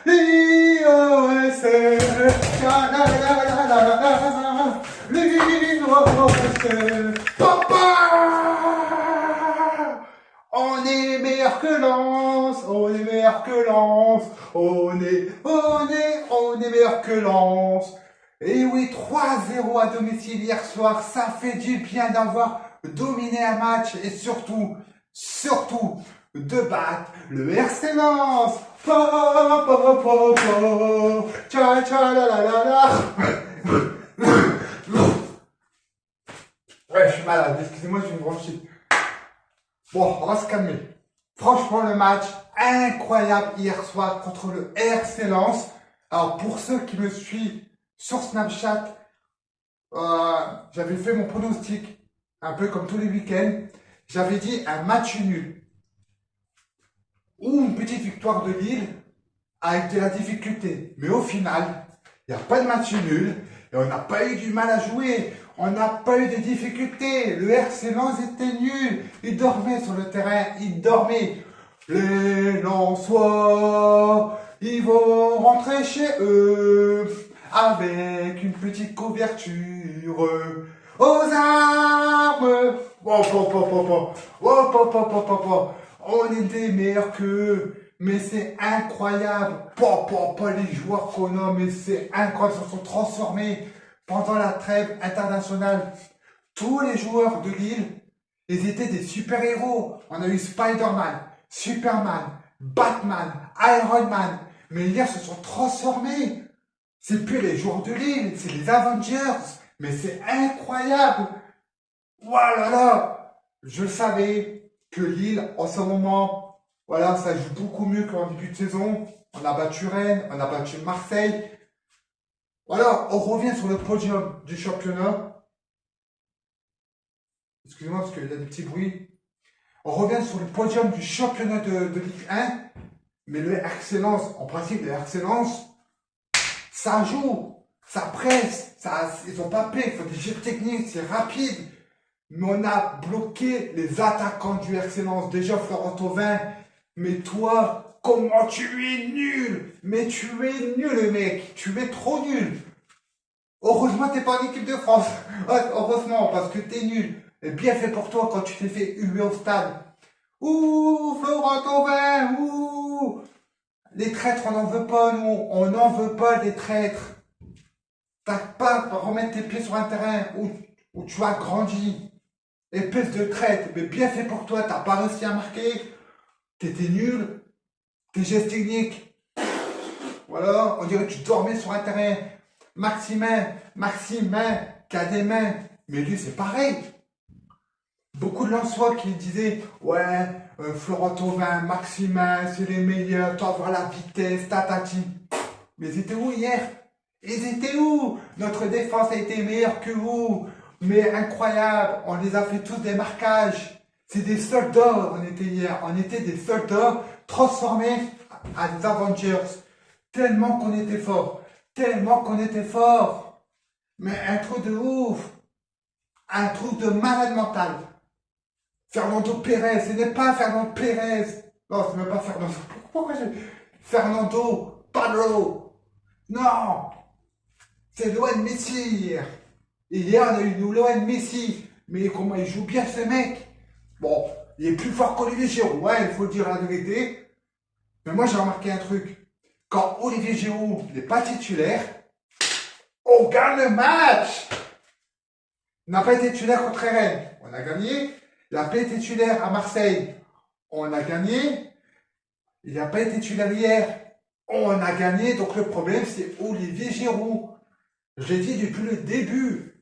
l'IOSF, l'IOSF, papa! On est meilleur que Lens, on est meilleur que Lens, on est meilleur que Lens. Et oui, 3-0 à domicile hier soir, ça fait du bien d'avoir dominé un match et surtout, de battre le RC Lens. Pa, pa, pa, pa, tcha, tcha, la, la, la, la. Ouais, je suis malade, excusez-moi, je vais me brancher. Bon, on va se calmer. Franchement, le match incroyable hier soir contre le RC Lens. Alors, pour ceux qui me suivent sur Snapchat, j'avais fait mon pronostic, un peu comme tous les week-ends. J'avais dit un match nul ou une petite victoire de Lille avec de la difficulté. Mais au final, il n'y a pas de match nul et on n'a pas eu du mal à jouer. On n'a pas eu de difficultés. Le RC Lens était nul. Il dormait sur le terrain. Il dormait. Les Lensois, ils vont rentrer chez eux avec une petite couverture aux armes. On était meilleurs qu'eux. Mais c'est incroyable. Pas les joueurs qu'on a, mais c'est incroyable. Ils se sont transformés. Pendant la trêve internationale, tous les joueurs de Lille, ils étaient des super-héros. On a eu Spider-Man, Superman, Batman, Iron Man. Mais hier, ils se sont transformés. C'est plus les joueurs de Lille, c'est les Avengers. Mais c'est incroyable. Voilà. Je savais que Lille, en ce moment, voilà, ça joue beaucoup mieux qu'en début de saison. On a battu Rennes, on a battu Marseille. Voilà, on revient sur le podium du championnat. Excusez-moi parce qu'il y a des petits bruits. On revient sur le podium du championnat de Ligue 1. Mais le RC Lens, en principe, le RC Lens, ça joue, ça presse, ils sont pas prêts, il faut des jeux techniques, c'est rapide. Mais on a bloqué les attaquants du RC Lens. Déjà, Florent Thauvin, mais toi, comment tu es nul! Mais tu es nul, mec! Tu es trop nul! Heureusement, t'es pas en équipe de France. Heureusement, parce que t'es nul. Et bien fait pour toi quand tu t'es fait huer au stade. Ouh, Florent Thauvin, ouh! Les traîtres, on n'en veut pas, nous. On n'en veut pas des traîtres. T'as pas à remettre tes pieds sur un terrain où tu as grandi. Espèce de traître. Mais bien fait pour toi, t'as pas réussi à marquer. T'étais nul. Tes gestes techniques. Voilà, on dirait que tu dormais sur un terrain. Maximin, qui a des mains. Mais lui, c'est pareil. Beaucoup de Lensois qui disaient, ouais, Florent Thauvin, Maximin, c'est les meilleurs, tu vas voir la vitesse, tatati. Mais ils étaient où hier? Ils étaient où? Notre défense a été meilleure que vous. Mais incroyable, on les a fait tous des marquages. C'est des soldats, on était hier. On était des soldats transformés à des Avengers. Tellement qu'on était forts. Tellement qu'on était forts. Mais un truc de ouf. Un truc de malade mental. Fernando Pérez, ce n'est pas Fernando Pérez. Non, c'est même pas Fernando. Pourquoi j'ai... Fernando Pablo. Non. C'est Lionel Messi. Et hier, on a eu Lionel Messi. Mais comment il joue bien ce mec. Bon, il est plus fort qu'Olivier Giroud. Ouais, il faut dire la vérité. Mais moi, j'ai remarqué un truc. Quand Olivier Giroud n'est pas titulaire, on gagne le match. Il n'a pas été titulaire contre Rennes. On a gagné. Il n'a pas été titulaire à Marseille. On a gagné. Il n'a pas été titulaire hier. On a gagné. Donc le problème, c'est Olivier Giroud. Je l'ai dit depuis le début.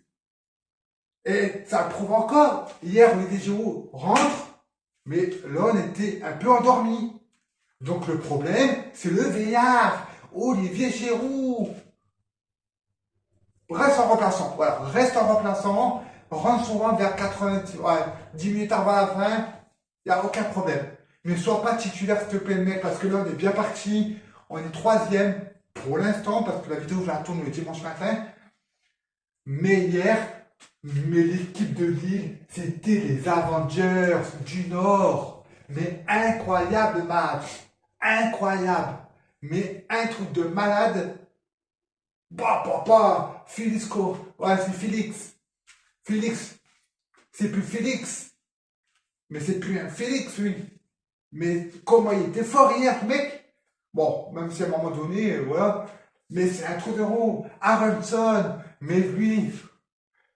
Et ça le prouve encore. Hier, Olivier Giroud rentre. Mais là, on était un peu endormi. Donc le problème, c'est le veillard. Olivier Giroud. Reste en remplaçant. Voilà, reste en remplaçant. Rentre souvent vers 90, 10 minutes avant la fin. Il n'y a aucun problème. Mais ne sois pas titulaire, s'il te plaît, mec, parce que là, on est bien parti. On est troisième pour l'instant, parce que la vidéo, je la tourne le dimanche matin. Mais hier, l'équipe de Lille, c'était les Avengers du Nord. Mais incroyable match. Incroyable. Mais un truc de malade. Bah, Félixco. Ouais, c'est Félix. Félix. C'est plus Félix. Mais c'est plus un Félix, lui. Mais comment il était fort hier, mec. Bon, même si à un moment donné, voilà. Mais c'est un truc de roue. Aronson. Mais lui,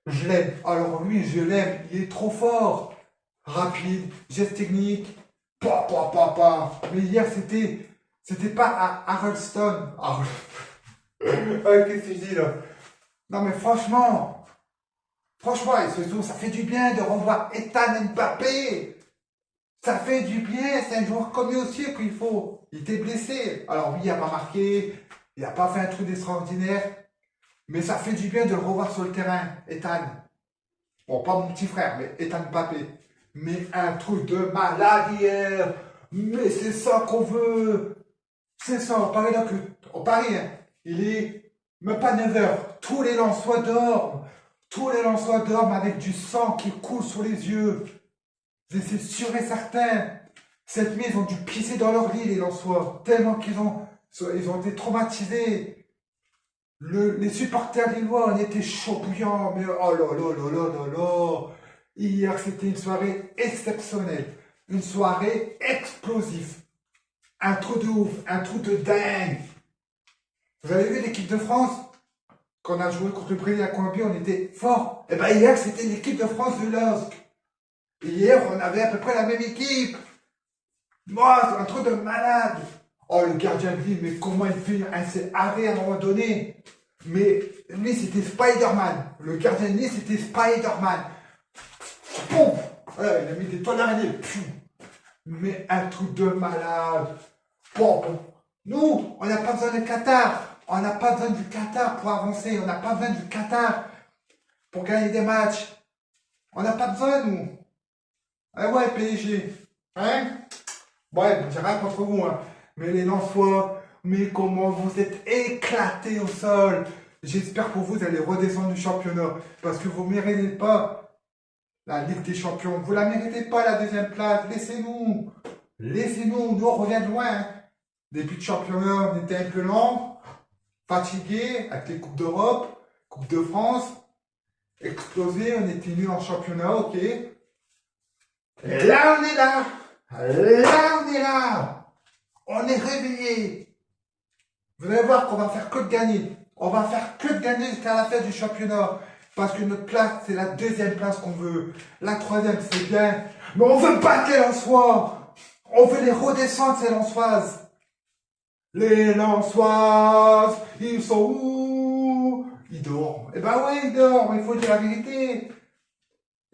je l'aime. Alors lui, je l'aime. Il est trop fort. Rapide, geste technique. Mais hier, c'était pas à Harrelson. Qu'est-ce que tu dis là? Non mais franchement, et surtout, ça fait du bien de revoir Ethan Mbappé. Ça fait du bien, c'est un joueur comme lui aussi qu'il faut. Il était blessé. Alors oui, il n'a pas marqué, il n'a pas fait un truc d'extraordinaire. Mais ça fait du bien de le revoir sur le terrain, Ethan. Bon, pas mon petit frère, mais Ethan Mbappé. Mais un truc de malade hier. Mais c'est ça qu'on veut. C'est ça, on parie là que. On parie, hein. Il est même pas 9 heures. Tous les Lensois dorment. Tous les Lensois dorment avec du sang qui coule sur les yeux. C'est sûr et certain. Cette nuit, ils ont dû pisser dans leur lit, les Lensois. Tellement ils ont été traumatisés. Les supporters lillois, on était chauds bouillants. Mais oh là là là là là là. Hier, c'était une soirée exceptionnelle. Une soirée explosive. Un trou de ouf, un trou de dingue. Vous avez vu l'équipe de France? Quand on a joué contre le Brésil à Colombie, on était fort. Et bien hier, c'était l'équipe de France de LOSC. Hier, on avait à peu près la même équipe. Moi, c'est un truc de malade. Oh, le gardien de but, mais comment il fait un arrêt à un moment donné. Mais lui, c'était Spider-Man. Le gardien de but, c'était Spider-Man. Pouf! Ouais, il a mis des toiles d'araignée. Mais un truc de malade. Bon. Nous, on n'a pas besoin du Qatar. On n'a pas besoin du Qatar pour avancer. On n'a pas besoin du Qatar pour gagner des matchs. On n'a pas besoin, nous. Ah ouais, PSG. Hein? Ouais, j'ai rien contre vous, hein. Mais les Lensois, mais comment vous êtes éclatés au sol. J'espère pour vous, vous allez redescendre du championnat. Parce que vous ne méritez pas la Ligue des Champions. Vous ne la méritez pas, la deuxième place. Laissez-nous. Laissez-nous. Nous, on revient de loin. Hein. Début de championnat, on était un peu lent, fatigué, avec les Coupes d'Europe, Coupe de France, explosé, on était nuls en championnat, ok. Et là, on est là. Là, on est là. On est réveillé. Vous allez voir qu'on va faire que de gagner. On va faire que de gagner jusqu'à la fin du championnat. Parce que notre place, c'est la deuxième place qu'on veut. La troisième, c'est bien. Mais on veut battre les Lensois. On veut les redescendre, ces Lensoises. Les Lensoises, ils sont où? Ils dorment. Eh ben oui, ils dorment, il faut dire la vérité.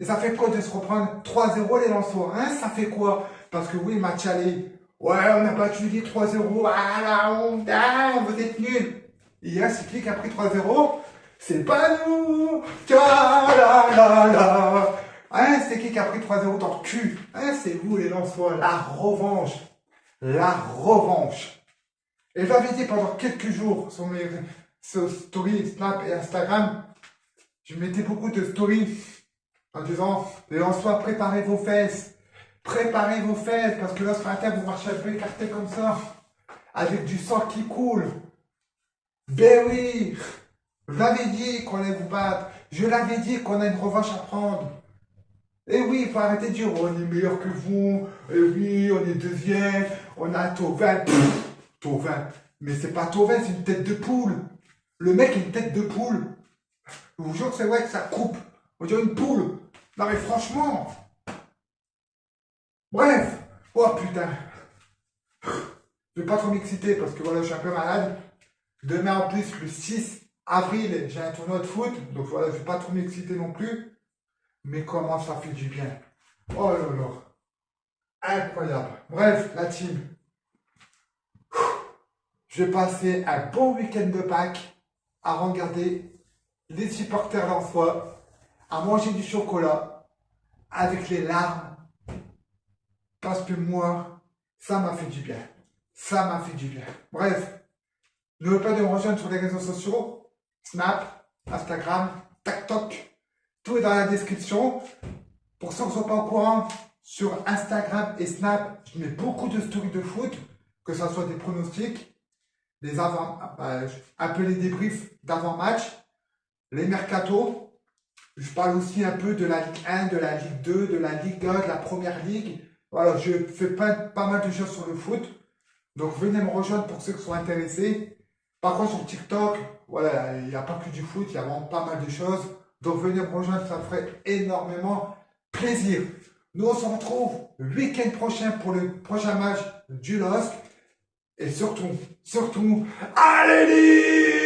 Et ça fait quoi de se reprendre 3-0 les Lensois, hein? Ça fait quoi? Parce que oui, match aller. Ouais, on a battu les 3-0. Ah la honte, ah, vous êtes nuls. Hier, c'est qui a pris 3-0? C'est pas nous. Là. Hein, c'est qui a pris 3-0 dans le cul? Hein, c'est vous les Lensois. La revanche. La revanche. Et j'avais dit pendant quelques jours sur mes stories, Snap et Instagram, je mettais beaucoup de stories en disant, les Lensois, préparez vos fesses. Préparez vos fesses, parce que là, ce matin, vous marchez un peu écarté comme ça, avec du sang qui coule. Ben oui, je l'avais dit qu'on allait vous battre. Je l'avais dit qu'on a une revanche à prendre. Et oui, il faut arrêter de dire, on est meilleur que vous. Et oui, on est deuxième. On a Thauvin. Thauvin. Mais c'est pas Thauvin, c'est une tête de poule. Le mec a une tête de poule. Je vous jure que c'est vrai que ça coupe. On dirait une poule. Non mais franchement. Bref. Oh putain. Je vais pas trop m'exciter parce que voilà, je suis un peu malade. Demain en plus, le 6 avril, j'ai un tournoi de foot. Donc voilà, je vais pas trop m'exciter non plus. Mais comment ça fait du bien. Oh là là. Incroyable. Bref, la team. Je vais passer un bon week-end de Pâques à regarder les supporters lensois, à manger du chocolat avec les larmes. Parce que moi, ça m'a fait du bien. Ça m'a fait du bien. Bref, n'oubliez pas de me rejoindre sur les réseaux sociaux. Snap, Instagram, TikTok. Tout est dans la description. Pour ceux qui ne sont pas au courant, sur Instagram et Snap, je mets beaucoup de stories de foot, que ce soit des pronostics. les avant, un peu les débriefs d'avant-match, les mercatos. Je parle aussi un peu de la Ligue 1, de la Ligue 2, de la Ligue 1, de la Première Ligue. Voilà, je fais pas mal de choses sur le foot. Donc venez me rejoindre pour ceux qui sont intéressés. Par contre sur TikTok, voilà, il n'y a pas que du foot, il y a vraiment pas mal de choses. Donc venez me rejoindre, ça me ferait énormément plaisir. Nous on se retrouve le week-end prochain pour le prochain match du LOSC. Et surtout, allez lire!